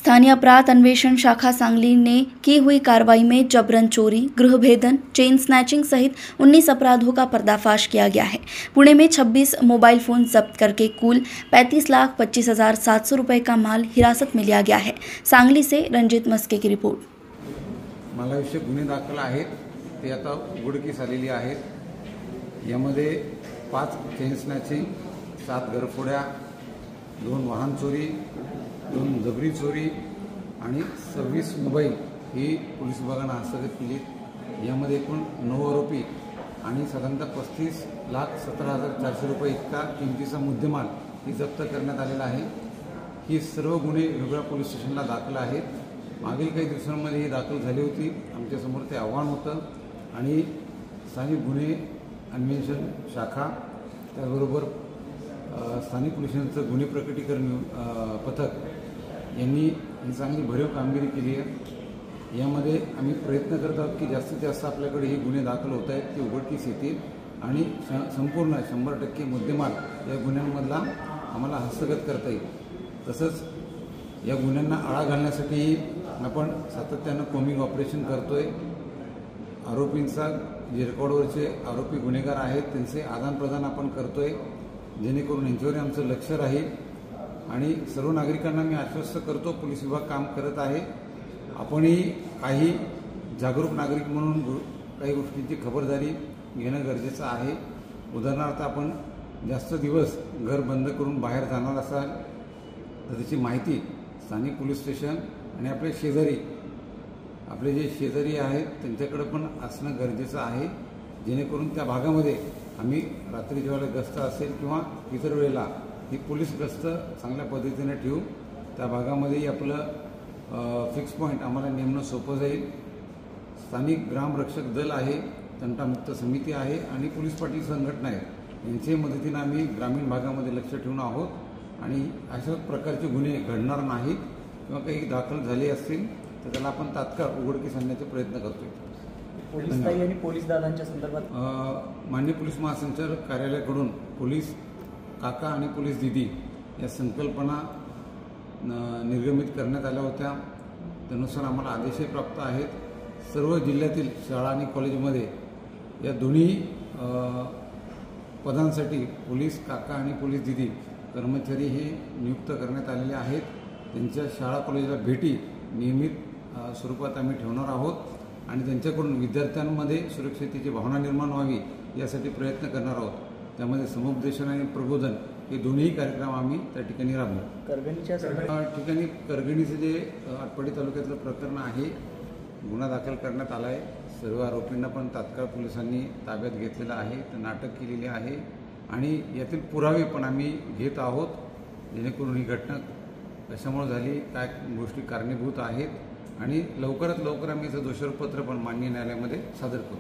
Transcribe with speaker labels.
Speaker 1: स्थानीय अपराध अन्वेषण शाखा सांगली ने की हुई कार्रवाई में जबरन चोरी, गृहभेदन, चेन स्नैचिंग सहित 19 अपराधों का पर्दाफाश किया गया है। पुणे में 26 मोबाइल फोन जब्त करके कुल 35,25,700 रुपये का माल हिरासत में लिया गया है। सांगली से रंजित मस्के की रिपोर्ट।
Speaker 2: मालाविषयक गुन्हे दाखल आहेत ते आता उघडकीस आलेले आहेत। यामध्ये 5 चेन स्नॅचिंग, 7 घरफोड्या, 2 वाहन चोरी, 2 जबरी चोरी आणि 26 मोबाईल ही पोलीस विभागाने हस्तगत केली। यामध्ये एकूण 9 आरोपी आणि साधारणतः 35,17,400 रुपये इतका किमतीचा मुद्देमाल ही जप्त करण्यात आलेला आहे। ही सर्व गुन्हे वेगवेगळ्या पोलीस स्टेशनला दाखल आहेत। मागील काही दिवसांमध्ये ही दाखल झाली होती। आमच्यासमोर ते आव्हान होतं आणि स्थानिक गुन्हे अन्वेषण शाखा त्याचबरोबर स्थानिक पोलिसांचं गुन्हे प्रकटीकरण पथक यांनी ही चांगली भरीव कामगिरी केली आहे। यामध्ये आम्ही प्रयत्न करत आहोत की जास्तीत जास्त आपल्याकडे हे गुन्हे दाखल होत आहेत ते उघडकीस येतील आणि संपूर्ण 100% मुद्देमाल या गुन्ह्यांमधला आम्हाला हस्तगत करता येईल। तसंच या गुन्ह्यांना आळा घालण्यासाठी आपण सातत्यानं कोमिंग ऑपरेशन करतोय। आरोपींचा जे रेकॉर्डवरचे आरोपी गुन्हेगार आहेत त्यांचे आदानप्रदान आपण करतोय जेणेकरून यांच्यावर आमचं लक्ष राहील आणि सर्व नागरिकांना मी आश्वस्त करतो पोलीस विभाग काम करत आहे। आपणही काही जागरूक नागरिक म्हणून काही गोष्टींची खबरदारी घेणं गरजेचं आहे। उदाहरणार्थ आपण जास्त दिवस घर बंद करून बाहेर जाणार असाल तर त्याची माहिती स्थानिक पोलीस स्टेशन आणि आपले जे शेजारी आहेत त्यांच्याकडे पण असणं गरजेचं आहे जेणेकरून त्या भागामध्ये आम्ही रात्री जेव्हा गस्त असेल किंवा इतर वेळेला ही पोलीस गस्त चांगल्या पद्धतीने ठेवू। त्या भागामध्येही आपलं फिक्स पॉईंट आम्हाला नेमणं सोपं जाईल। स्थानिक ग्रामरक्षक दल आहे, तंटामुक्त समिती आहे आणि पोलीस पाटील संघटना आहे। यांच्या मदतीने आम्ही ग्रामीण भागामध्ये लक्ष ठेवून आहोत आणि अशा प्रकारचे गुन्हे घडणार नाहीत किंवा काही दाखल झाले असतील तर त्याला आपण तात्काळ उघडकीस आणण्याचे प्रयत्न करतोय।
Speaker 3: पोलीस ताई आणि पोलीस दादांच्या संदर्भात
Speaker 2: माननीय पोलीस महासंचालक कार्यालयाकडून पोलीस काका आणि पोलीस दीदी या संकल्पना निर्गमित करण्यात आल्या होत्या। त्यानुसार आम्हाला आदेशही प्राप्त आहेत। सर्व जिल्ह्यातील शाळा आणि कॉलेजमध्ये या दोन्ही पदांसाठी पोलीस काका आणि पोलीस दीदी कर्मचारी हे नियुक्त करण्यात आलेले आहेत। त्यांच्या शाळा कॉलेजला भेटी नियमित स्वरूपात आम्ही ठेवणार आहोत आणि त्यांच्याकडून विद्यार्थ्यांमध्ये सुरक्षिततेची भावना निर्माण व्हावी यासाठी प्रयत्न करणार आहोत। त्यामध्ये समुपदेशन आणि प्रबोधन हे दोन्ही कार्यक्रम आम्ही त्या ठिकाणी राबवू।
Speaker 3: करगणीच्या
Speaker 2: ठिकाणी करगणीचं जे आटपाडी तालुक्यातलं प्रकरण आहे गुन्हा दाखल करण्यात आला आहे। सर्व आरोपींना पण तात्काळ पोलिसांनी ताब्यात घेतलेलं आहे, त्यांना अटक केलेली आहे आणि यातील पुरावे पण आम्ही घेत आहोत जेणेकरून ही घटना कशामुळे झाली, काय गोष्टी कारणीभूत आहेत आणि लवकरात लवकर आम्ही याचं दोषारोपपत्र पण माननीय न्यायालयामध्ये सादर करू।